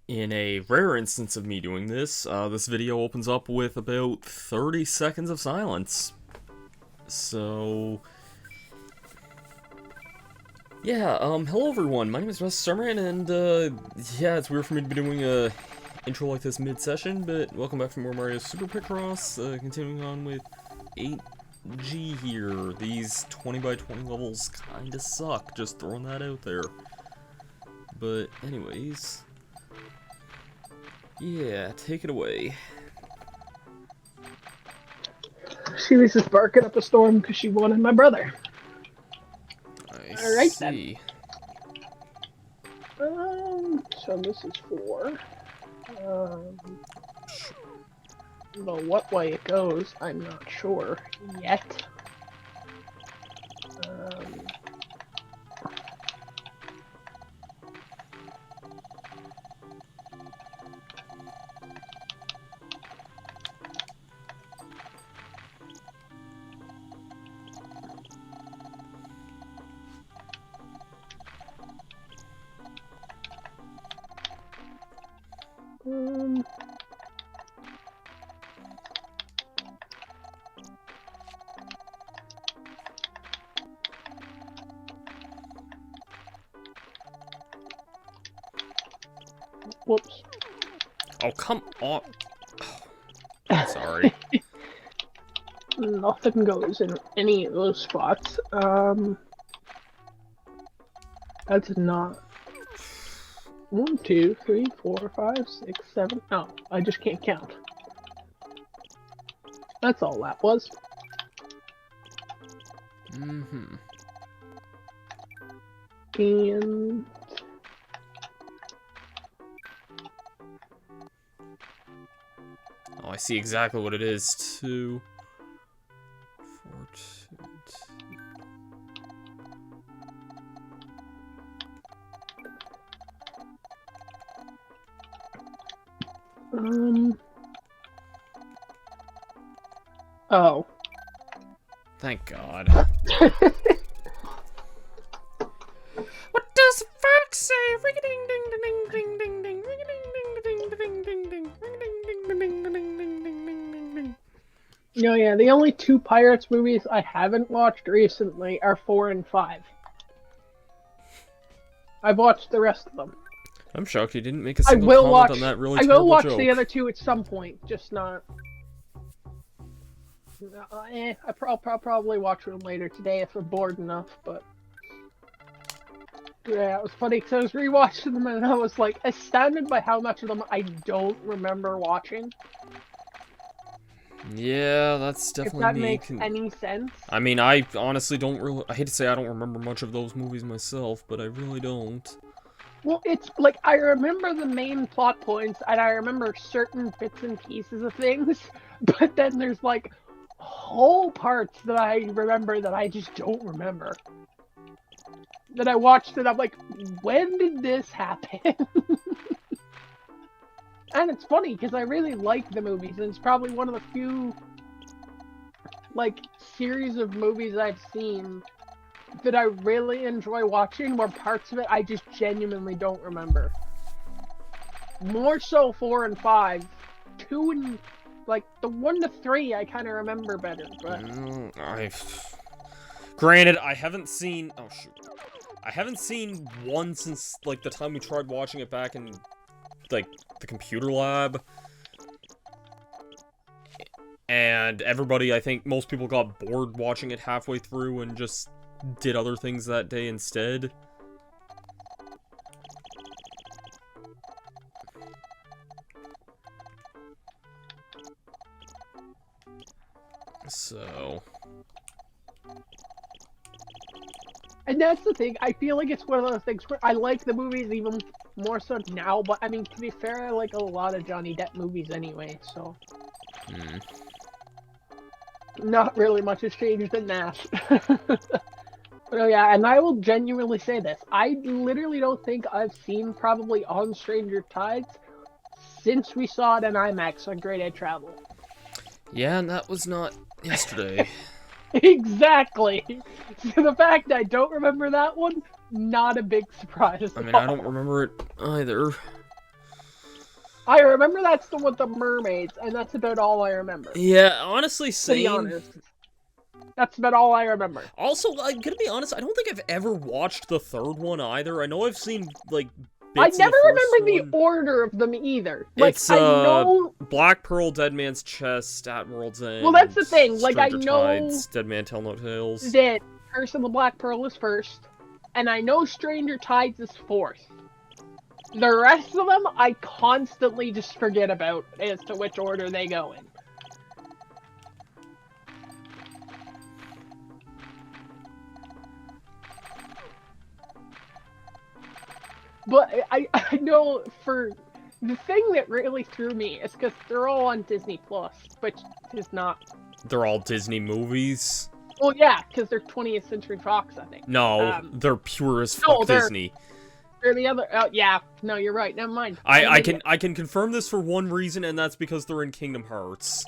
In a rare instance of me doing this, this video opens up with about 30 seconds of silence. So, yeah, hello everyone, my name is Mr. Summerman, and, yeah, it's weird for me to be doing a intro like this mid-session, but welcome back for more Mario Super Picross, continuing on with 8G here. These 20 by 20 levels kinda suck, just throwing that out there. But, anyways, yeah, take it away. She was just barking up a storm because she wanted my brother. I Alright see. So this is 4. Though what way it goes, I'm not sure yet. Whoops. Oh, come on. Sorry. Nothing goes in any of those spots. That's not 1, 2, 3, 4, 5, 6, 7. No, I just can't count. That's all that was. Mm-hmm. And Oh, I see exactly what it is, too. 4, 2, 2. Oh. Thank God. What does the fox say? Ring-a-ding ding ding ding ding ding, ring-a-ding ding ding ding ding ding, ring-a-ding ding ding ding ding ding ding ding. No, yeah, the only 2 Pirates movies I haven't watched recently are 4 and 5. I've watched the rest of them. I'm shocked you didn't make a single comment on that really I will terrible watch joke. the other 2 at some point, just not. I'll probably watch them later today if I'm bored enough, but. Yeah, it was funny because I was rewatching them and I was like astounded by how much of them I don't remember watching. Yeah, that's definitely if that me. makes any sense. I mean, I honestly don't really. I hate to say I don't remember much of those movies myself, but I really don't. Well, it's like I remember the main plot points and I remember certain bits and pieces of things, but then there's like whole parts that I remember that I just don't remember. That I watched and I'm like, when did this happen? And it's funny because I really like the movies, and it's probably one of the few like series of movies I've seen that I really enjoy watching, where parts of it I just genuinely don't remember. More so 4 and 5. 2 and like the 1 to 3 I kind of remember better, but granted, I haven't seen. Oh shoot. I haven't seen one since, like, the time we tried watching it back in, like, the computer lab. And everybody, I think most people got bored watching it halfway through and just did other things that day instead. So... And that's the thing, I feel like it's one of those things where I like the movies even more so now, but I mean, to be fair, I like a lot of Johnny Depp movies anyway, so. Not really much has changed in that. But oh yeah, and I will genuinely say this, I literally don't think I've seen probably On Stranger Tides since we saw it in IMAX on Great A Travel. Yeah, and that was not yesterday. Exactly. So the fact I don't remember that one, not a big surprise. I mean, I don't remember it either. I remember that's the one with the mermaids, and that's about all I remember. Yeah, honestly, To be same. honest. That's about all I remember. Also, I'm gonna be honest, I don't think I've ever watched the third one either. I know I've seen, like, I bits of never the first remember one. the order of them either. Like, It's, I know... Black Pearl, Dead Man's Chest, At World's End, Well, that's the thing. Like, I Stranger know Tides, Dead Man Tell No Tales. that Curse of the Black Pearl is first, and I know Stranger Tides is fourth. The rest of them, I constantly just forget about as to which order they go in. But I know for the thing that really threw me is because they're all on Disney Plus, which is not. They're all Disney movies? Well, yeah, because they're 20th Century Fox, I think. No, they're pure as fuck no, Disney. They're the other. Oh, yeah, no, you're right. Never mind. I can confirm this for one reason, and that's because they're in Kingdom Hearts.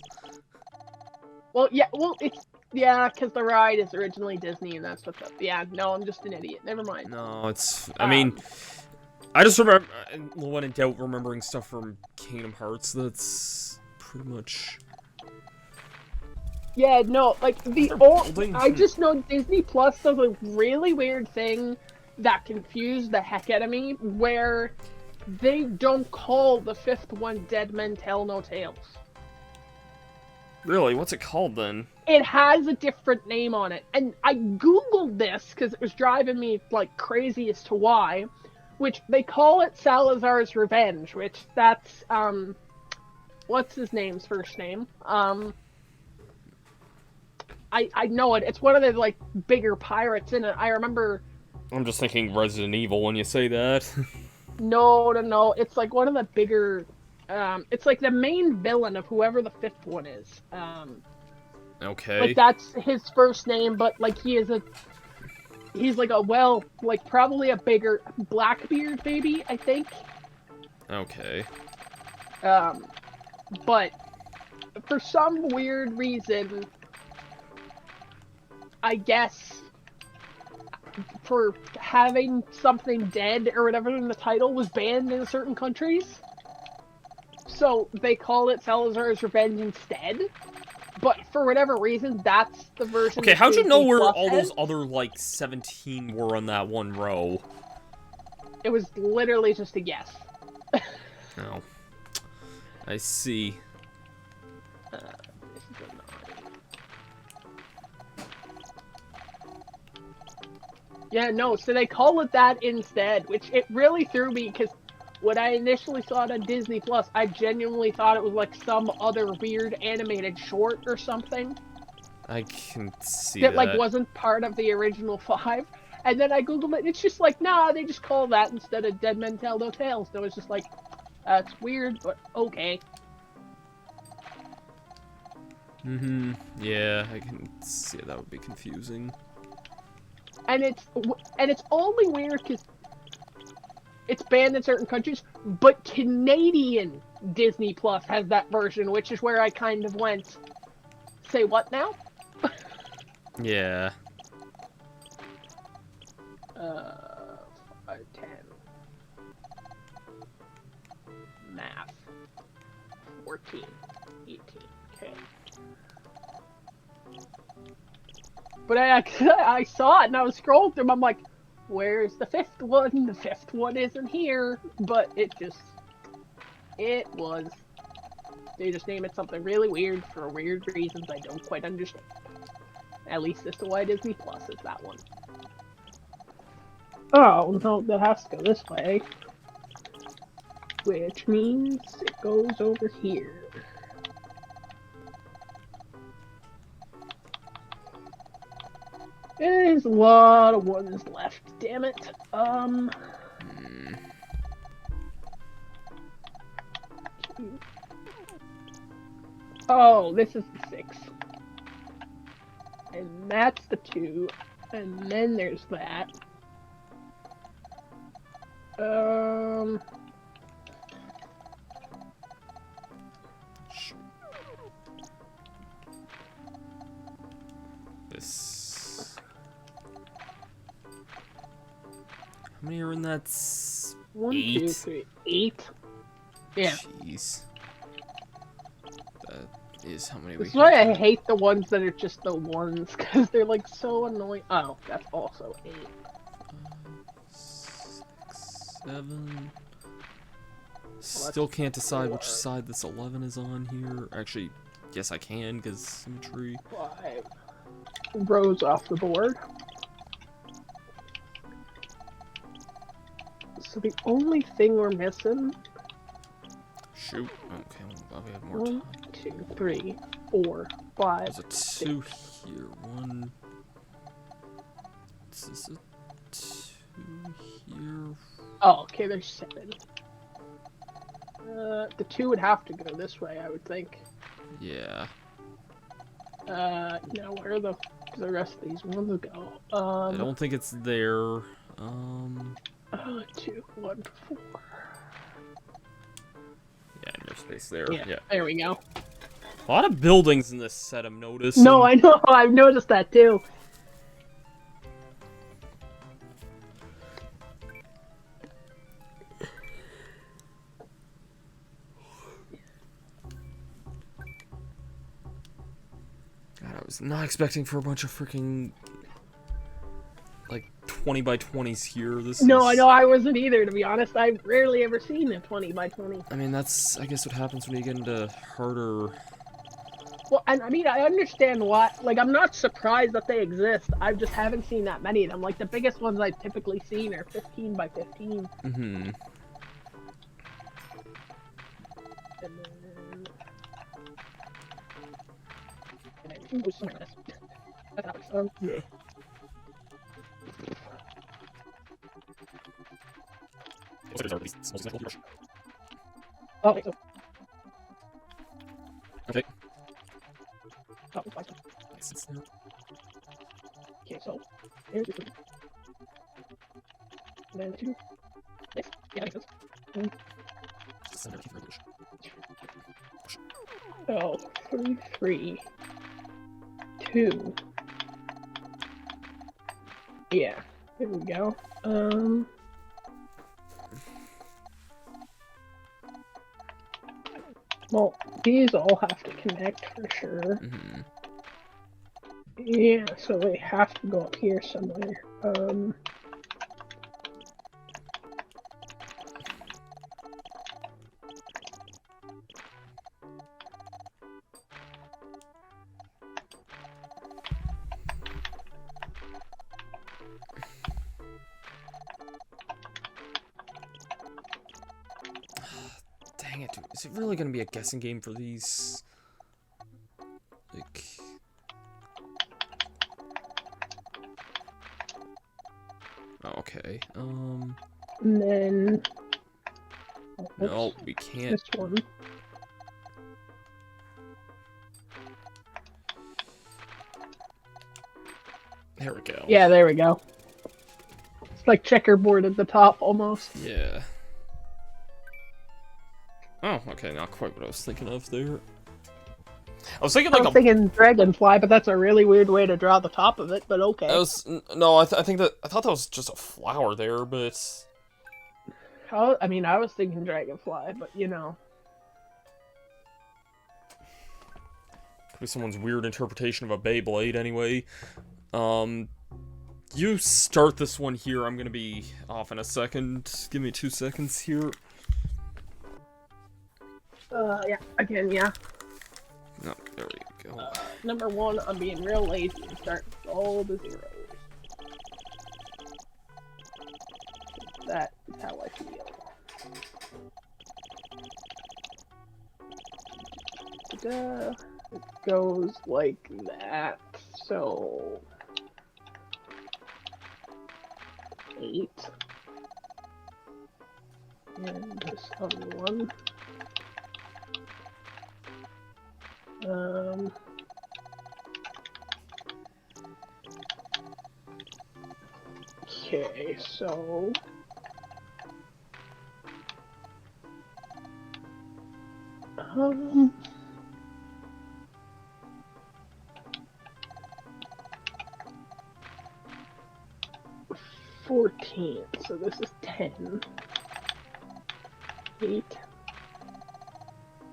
Well, yeah, it's because the ride is originally Disney, and that's what the. Yeah, no, I'm just an idiot. Never mind. No, it's. I mean, I just remember when in doubt remembering stuff from Kingdom Hearts. That's pretty much. Yeah, no, like the old. I just know Disney Plus does a really weird thing that confused the heck out of me, where they don't call the fifth one Dead Men Tell No Tales. Really? What's it called then? It has a different name on it, and I googled this because it was driving me like crazy as to why. Which they call it Salazar's Revenge, which that's what's his name's first name? I know it. It's one of the like bigger pirates in it. I remember. I'm just thinking Resident Evil when you say that. No. It's like one of the bigger. It's like the main villain of whoever the fifth one is. Okay. Like that's his first name, but like he's like probably a bigger Blackbeard maybe, I think. Okay. But for some weird reason, I guess for having something dead or whatever in the title was banned in certain countries. So they call it Salazar's Revenge instead. But for whatever reason, that's the version. Okay, how'd you know where all those other, like, 17 were on that one row? It was literally just a guess. Oh. I see. Yeah, no, so they call it that instead, which it really threw me, because when I initially saw it on Disney Plus, I genuinely thought it was like some other weird animated short or something. I can see that. Like, wasn't part of the original 5. And then I googled it, and it's just like, nah, they just call that instead of Dead Men Tell No Tales. So it's just like, that's weird, but okay. Yeah, I can see that would be confusing. And it's only weird because it's banned in certain countries, but Canadian Disney Plus has that version, which is where I kind of went, say what now? Yeah. 5, 10. Math. 14. 18. Okay. But I saw it and I was scrolling through them. I'm like, where's the fifth one? The fifth one isn't here. But it was. They just name it something really weird for weird reasons I don't quite understand. At least this is why Disney Plus is that one. Oh, no, that has to go this way. Which means it goes over here. There's a lot of ones left, damn it. Oh, this is the 6. And that's the 2. And then there's that. This. How many are in that? 1, 8? 2, 3, 8. Yeah. Jeez. That is how many we That's why have I here. hate the ones that are just the ones, because they're like so annoying. Oh, that's also 8. 6, 7. Well, Still that's can't decide 4, which side this 11 is on here. Actually, yes I can, because symmetry. 5 rows off the board. So the only thing we're missing. Shoot. Okay, well, glad we have more 1, time. 2, 3, 4, 5. There's a 2 here. 1. Is this a 2 here? Oh, okay, there's 7. The 2 would have to go this way, I would think. Yeah. Now where are the rest of these ones go? I don't think it's there. 2, 1, 4. Yeah, in your space there. Yeah. There we go. A lot of buildings in this set, I'm noticing. No, I know, I've noticed that too. God, I was not expecting for a bunch of freaking like 20 by 20s here. No, I know, I wasn't either, to be honest. I've rarely ever seen a 20 by 20. I mean, that's, I guess, what happens when you get into harder. Well, and I mean, I understand why. Like, I'm not surprised that they exist. I just haven't seen that many of them. Like, the biggest ones I've typically seen are 15 by 15. Mm-hmm. Yeah. Oh, wait, Okay. oh, okay, so here's the and then 2. Nice. Yeah, makes sense. Oh, 3, 3, 2. Yeah, there we go. Well, these all have to connect for sure. Mm-hmm. Yeah, so they have to go up here somewhere. Dang it, dude. Is it really gonna be a guessing game for these? Like... Oh, okay. And then... No, we can't. This one. There we go. Yeah, there we go. It's like checkerboard at the top, almost. Yeah. Oh, okay, not quite what I was thinking of there. I was thinking I like was thinking dragonfly, but that's a really weird way to draw the top of it, but okay. No, I think that, I thought that was just a flower there, but... I mean, I was thinking dragonfly, but you know. Could be someone's weird interpretation of a Beyblade, anyway. You start this one here. I'm gonna be off in a second. Give me 2 seconds here. Yeah, again, yeah. No, there we go. Number 1, I'm being real lazy and start with all the zeros. That is how I feel. It goes like that, so... 8. And this other one. Okay, so... $14, so this is 10. 8,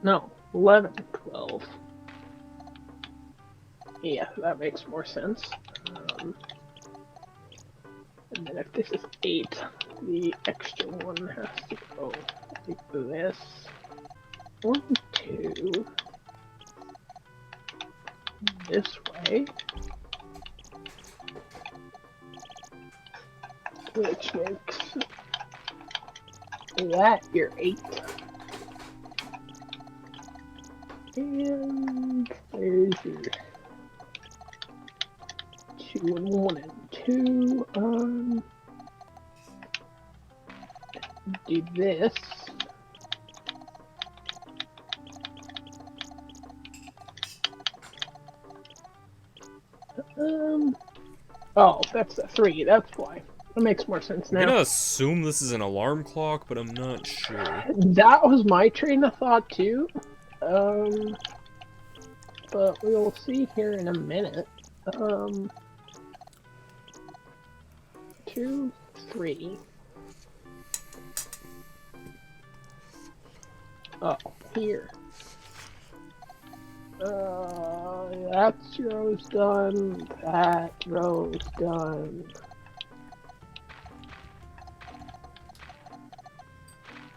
No, 11, 12. Yeah, that makes more sense. And then if this is 8, the extra one has to go like this. 1, 2. This way. Which makes that your 8. And there's your 2 and 1 and 2. Do this. Oh, that's a 3. That's why. That makes more sense now. I'm gonna assume this is an alarm clock, but I'm not sure. That was my train of thought too. But we'll see here in a minute. 2, 3. Oh, here. That row's done. That row's done.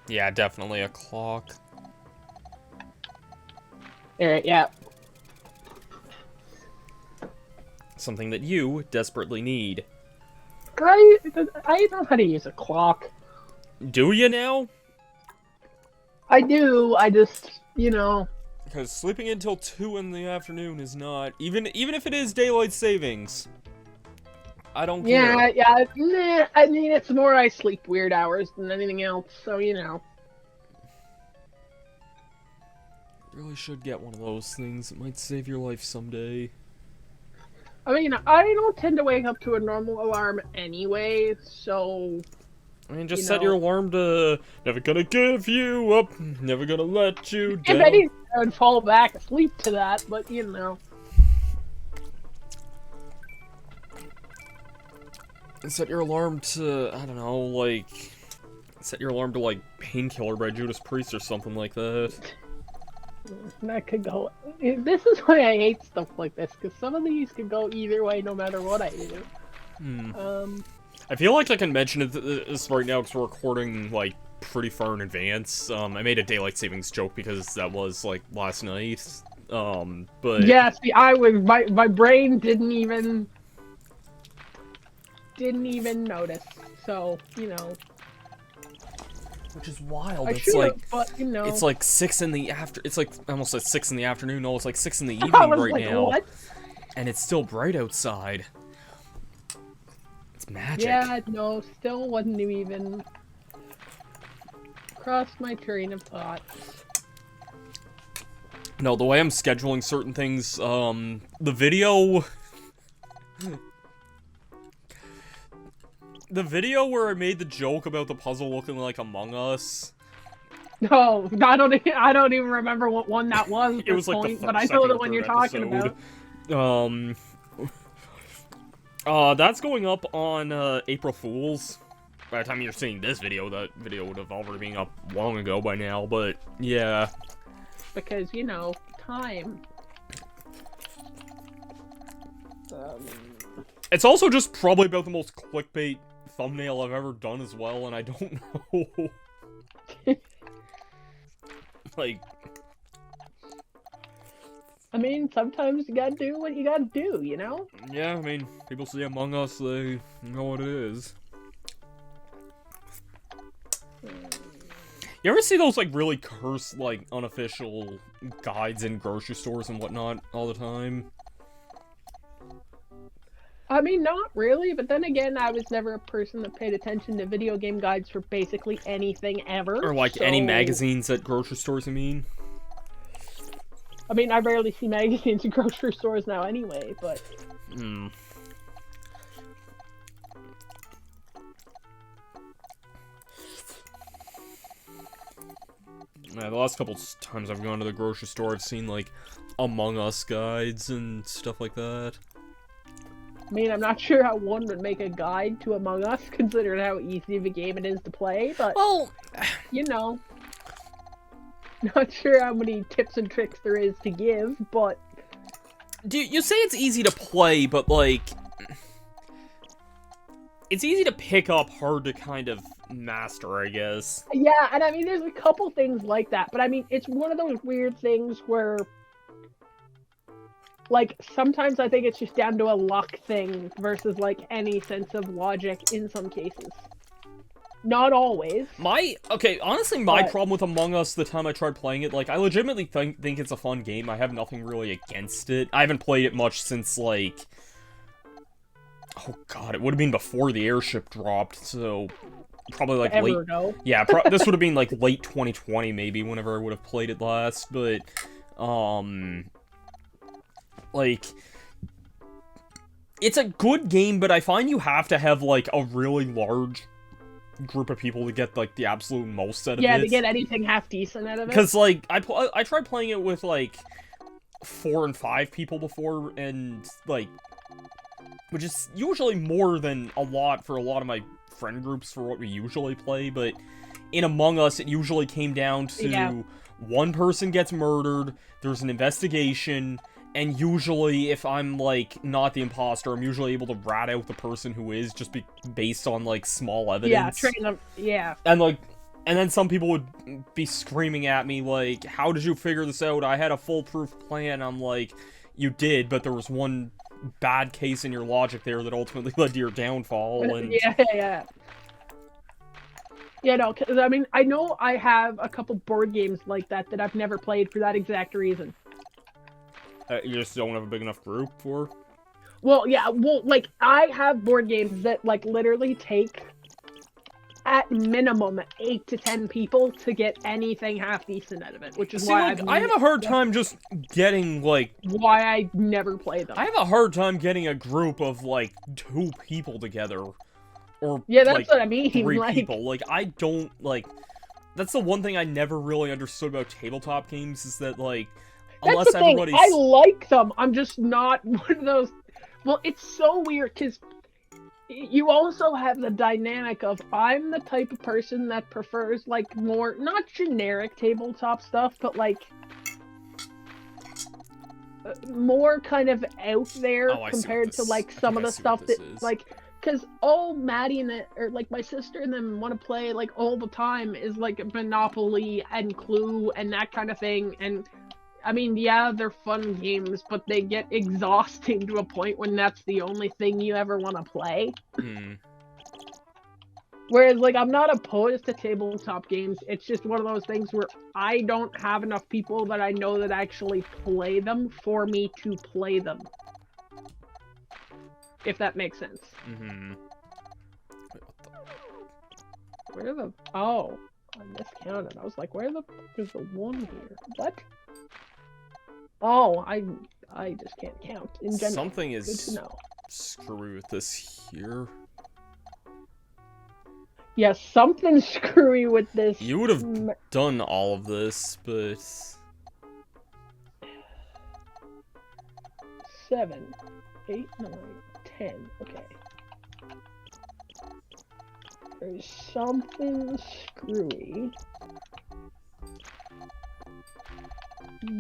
Yeah, definitely a clock. Alright, yeah. Something that you desperately need. I know how to use a clock. Do you now? I do, I just, you know... Because sleeping until 2 in the afternoon is not... Even if it is daylight savings. I don't care. Yeah, nah, I mean, it's more I sleep weird hours than anything else, so, you know. Really should get one of those things. It might save your life someday. I mean, I don't tend to wake up to a normal alarm anyway, so... I mean, just set your alarm to never gonna give you up, never gonna let you down. If anything, I would fall back asleep to that, but you know. Set your alarm to, I don't know, like... Set your alarm to, like, Painkiller by Judas Priest or something like that. That could go... This is why I hate stuff like this, because some of these could go either way no matter what I do. I feel like I can mention this right now because we're recording, like, pretty far in advance. I made a daylight savings joke because that was, like, last night. But... Yeah, see, my brain didn't even notice, so, you know. Which is wild. I should have, but, you know. It's like 6 in the it's like, almost like 6 in the afternoon. No, it's like 6 in the evening I was right like, now. What? And it's still bright outside. It's magic. Yeah, no, still wouldn't even cross my train of thought. No, the way I'm scheduling certain things, the video... The video where I made the joke about the puzzle looking like Among Us... No, I don't even remember what one that was at it was this like point, the but I know the one you're talking about. That's going up on, April Fools. By the time you're seeing this video, that video would have already been up long ago by now, but, yeah. Because, you know, time. It's also just probably about the most clickbait thumbnail I've ever done as well, and I don't know. Like... I mean, sometimes you gotta do what you gotta do, you know? Yeah, I mean, people see Among Us, they know what it is. You ever see those, like, really cursed, like, unofficial guides in grocery stores and whatnot all the time? I mean, not really, but then again, I was never a person that paid attention to video game guides for basically anything ever. Or, like, so... any magazines at grocery stores, I mean? I mean, I rarely see magazines in grocery stores now anyway, but... Yeah, the last couple times I've gone to the grocery store, I've seen, like, Among Us guides and stuff like that. I mean, I'm not sure how one would make a guide to Among Us, considering how easy of a game it is to play, but... Well... You know... Not sure how many tips and tricks there is to give, but... You say it's easy to play, but, like... It's easy to pick up, hard to kind of master, I guess. Yeah, and I mean, there's a couple things like that, but I mean, it's one of those weird things where... Like, sometimes I think it's just down to a luck thing versus, like, any sense of logic in some cases. Not always. Honestly, my problem with Among Us, the time I tried playing it, like, I legitimately think it's a fun game. I have nothing really against it. I haven't played it much since, like... Oh god, it would have been before the airship dropped, so... Probably, like, Forever late... ago. Yeah, this would have been, like, late 2020, maybe, whenever I would have played it last, but... Like... It's a good game, but I find you have to have, like, a really large group of people to get, like, the absolute most out of it. Yeah, to get anything half decent out of it. Because, like, I tried playing it with, like, 4 and 5 people before, and, like... Which is usually more than a lot for a lot of my friend groups for what we usually play, but in Among Us, it usually came down to one person gets murdered, there's an investigation, and usually, if I'm, like, not the imposter, I'm usually able to rat out the person who is, just based on, like, small evidence. Yeah, train them, yeah. And, like, and then some people would be screaming at me, like, how did you figure this out? I had a foolproof plan. I'm like, you did, but there was one bad case in your logic there that ultimately led to your downfall, and... Yeah. Yeah, no, because, I mean, I know I have a couple board games like that I've never played for that exact reason. You just don't have a big enough group for? Well, yeah, like, I have board games that, like, literally take, at minimum, 8 to 10 people to get anything half decent out of it, which is why I have a hard time just getting, like... Why I never play them. I have a hard time getting a group of, like, 2 people together. Or, yeah, that's like, what I mean. 3 like... people. Like, I don't, like... That's the one thing I never really understood about tabletop games, is that, like... That's the thing. I like them. I'm just not one of those... Well, it's so weird, because you also have the dynamic of, I'm the type of person that prefers, like, more, not generic tabletop stuff, but, like, more kind of out there compared to, like, some of the stuff that, like, because all Maddie and or, like, my sister and them want to play, like, all the time is, like, Monopoly and Clue and that kind of thing, and... I mean, yeah, they're fun games, but they get exhausting to a point when that's the only thing you ever want to play. Whereas, like, I'm not opposed to tabletop games. It's just one of those things where I don't have enough people that I know that actually play them for me to play them. If that makes sense. Where the... Oh, I miscounted. I was like, where the fuck is the 1 here? What? Oh, I just can't count in general. Something is good to know. Screwy with this here. Yeah, something's screwy with this. You would have done all of this, but... 7, 8, 9, 10. Okay. There's something screwy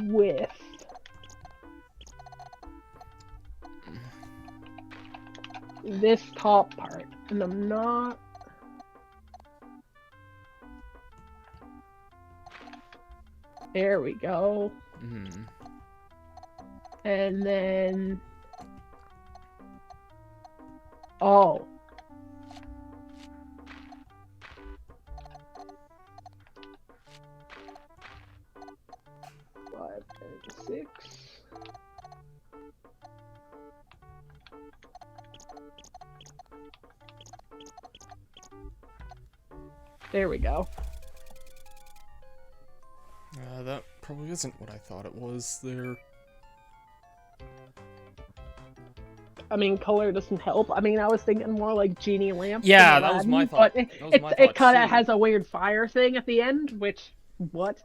with this top part, and I'm not... There we go. And then... Oh. Five and 6. There we go. That probably isn't what I thought it was there. I mean, color doesn't help. I mean, I was thinking more like Genie Lamp. Yeah, that was my thought. But it kind of has a weird fire thing at the end, which... What?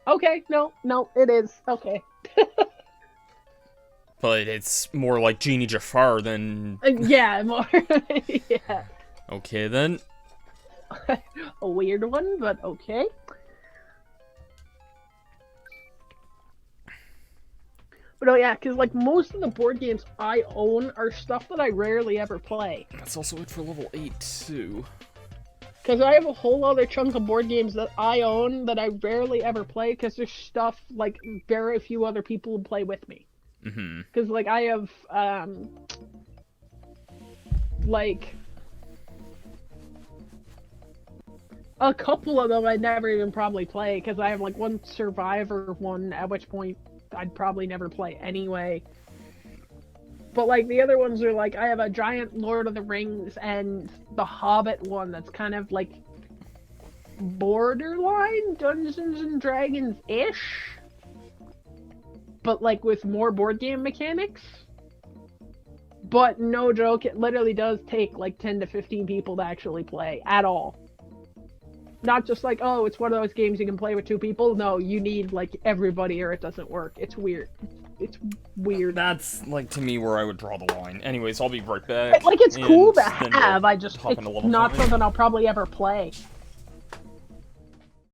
Okay, no, it is. Okay. But it's more like Genie Jafar than... Yeah, more... yeah. Okay, then. a weird one, but okay. But oh yeah, because like most of the board games I own are stuff that I rarely ever play. That's also it for level 8 too. Because I have a whole other chunk of board games that I own that I rarely ever play because there's stuff like very few other people will play with me. Because like I have like a couple of them I never even probably play because I have like one Survivor one, at which point I'd probably never play anyway. But like the other ones are like I have a giant Lord of the Rings and the Hobbit one that's kind of like borderline Dungeons and Dragons-ish, but like with more board game mechanics. But no joke, it literally does take like 10 to 15 people to actually play at all. Not just like, oh, it's one of those games you can play with 2 people. No, you need like everybody or it doesn't work. It's weird. It's weird. That's like to me where I would draw the line. Anyways, I'll be right back. Like it's cool to then have. we'll I just hop it's into level not 5. something I'll probably ever play.